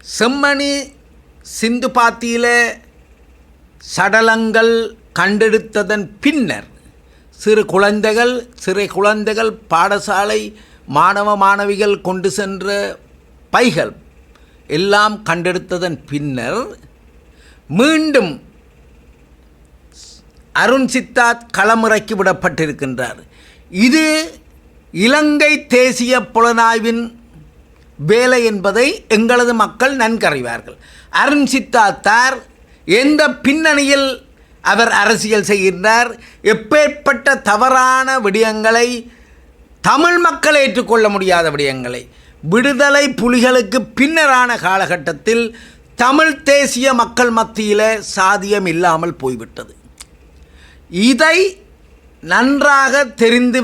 செம்மணி சிந்து பாத்தியில் சடலங்கள் கண்டெடுத்ததன் பின்னர் சிறு குழந்தைகள் பாடசாலை மாணவ மாணவிகள் கொண்டு சென்ற பைகள் எல்லாம் கண்டெடுத்ததன் பின்னர் மீண்டும் அருண் சித்தார்த் களமிறக்கி விடப்பட்டிருக்கின்றார். இது இலங்கை தேசிய புலனாய்வின் வேலை என்பதை எங்களது மக்கள் நன்கறிவார்கள். அருண் சித்தார்த்தார் எந்த பின்னணியில் அவர் அரசியல் செய்கின்றார், எப்பேற்பட்ட தவறான விடயங்களை, தமிழ் மக்கள் ஏற்றுக்கொள்ள முடியாத விடயங்களை விடுதலை புலிகளுக்கு பின்னரான காலகட்டத்தில் தமிழ் தேசிய மக்கள் மத்தியில் சாதியம் இல்லாமல் போய்விட்டது. இதை நன்றாக தெரிந்து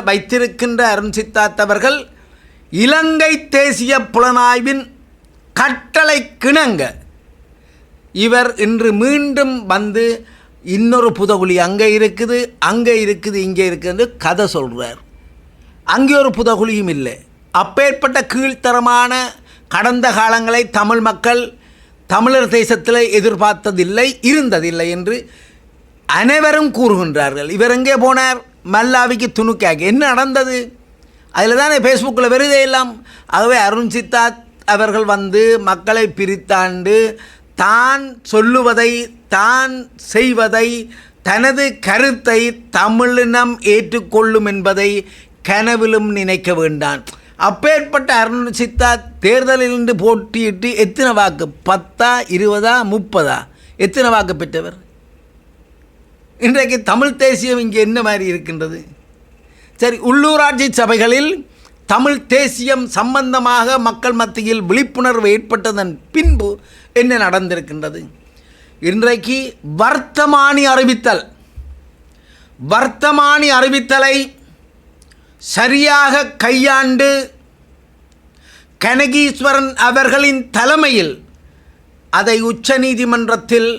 வைத்திருக்கின்ற அருண் சித்தார்த் அவர்கள் இலங்கை தேசிய புலனாய்வின் கட்டளை கிணங்க இவர் இன்று மீண்டும் வந்து இன்னொரு புதகுழி அங்கே இருக்குது இங்கே இருக்குது கதை சொல்கிறார். அங்கே ஒரு புதகுழியும் இல்லை. அப்பேற்பட்ட கீழ்த்தரமான கடந்த காலங்களை தமிழ் மக்கள் தமிழர் தேசத்தில் எதிர்பார்த்ததில்லை, இருந்ததில்லை என்று அனைவரும் கூறுகின்றார்கள். இவர் எங்கே போனார்? மல்லாவிக்கு துணுக்காக என்ன நடந்தது? அதில் தானே ஃபேஸ்புக்கில் வருதே எல்லாம். ஆகவே அருண் சித்தார்த் அவர்கள் வந்து மக்களை பிரித்தாண்டு தான் சொல்லுவதை, தான் செய்வதை, தனது கருத்தை தமிழினம் ஏற்றுக்கொள்ளும் என்பதை கனவிலும் நினைக்க வேண்டாம். அப்பேற்பட்ட அருண் சித்தார்த் தேர்தலில் இருந்து போட்டியிட்டு எத்தனை வாக்கு, 10, 20, 30 எத்தனை வாக்கு பெற்றவர்? இன்றைக்கு தமிழ் தேசியம் இங்கே என்ன மாதிரி இருக்கின்றது? சரி, உள்ளூராட்சி சபைகளில் தமிழ் தேசியம் சம்பந்தமாக மக்கள் மத்தியில் விழிப்புணர்வு ஏற்பட்டதன் பின்பு என்ன நடந்திருக்கின்றது? இன்றைக்கு வர்த்தமானி அறிவித்தலை சரியாக கையாண்டு கனகீஸ்வரன் அவர்களின் தலைமையில் அதை உச்ச நீதிமன்றத்தில்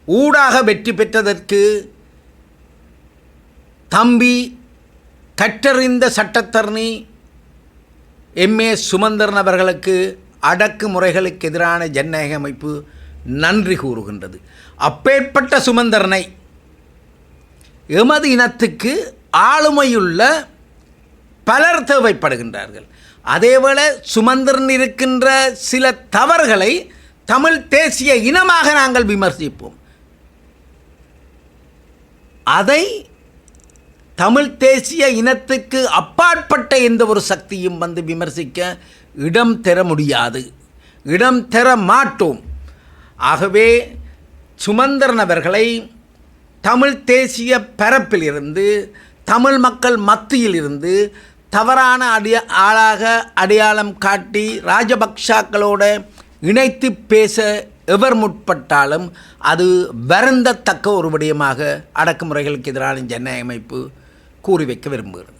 ஊடாக வெற்றி பெற்றதற்கு தம்பி கற்றறிந்த சட்டத்தரணி எம்ஏ சுமந்திரன் அவர்களுக்கு அடக்குமுறைகளுக்கு எதிரான ஜனநாயக அமைப்பு நன்றி கூறுகின்றது. அப்பேற்பட்ட சுமந்திரனை எமது இனத்துக்கு ஆளுமையுள்ள பலர் தேவைப்படுகின்றார்கள். அதேபோல சுமந்திரன் இருக்கின்ற சில தவறுகளை தமிழ் தேசிய இனமாக நாங்கள் விமர்சிப்போம். அதை தமிழ் தேசிய இனத்துக்கு அப்பாற்பட்ட எந்த ஒரு சக்தியும் வந்து விமர்சிக்க இடம் தர முடியாது, இடம் தர மாட்டோம். ஆகவே சுமந்திரன் அவர்களை தமிழ் தேசிய பரப்பிலிருந்து, தமிழ் மக்கள் மத்தியில் இருந்து தவறான ஆளாக அடையாளம் காட்டி ராஜபக்ஷக்களோடு இணைத்து பேச எவர் முற்பட்டாலும் அது வருந்தத்தக்க ஒரு விடயமாக அடக்குமுறைகளுக்கு எதிரான ஜனநாயக அமைப்பு கூறி வைக்க விரும்புகிறது.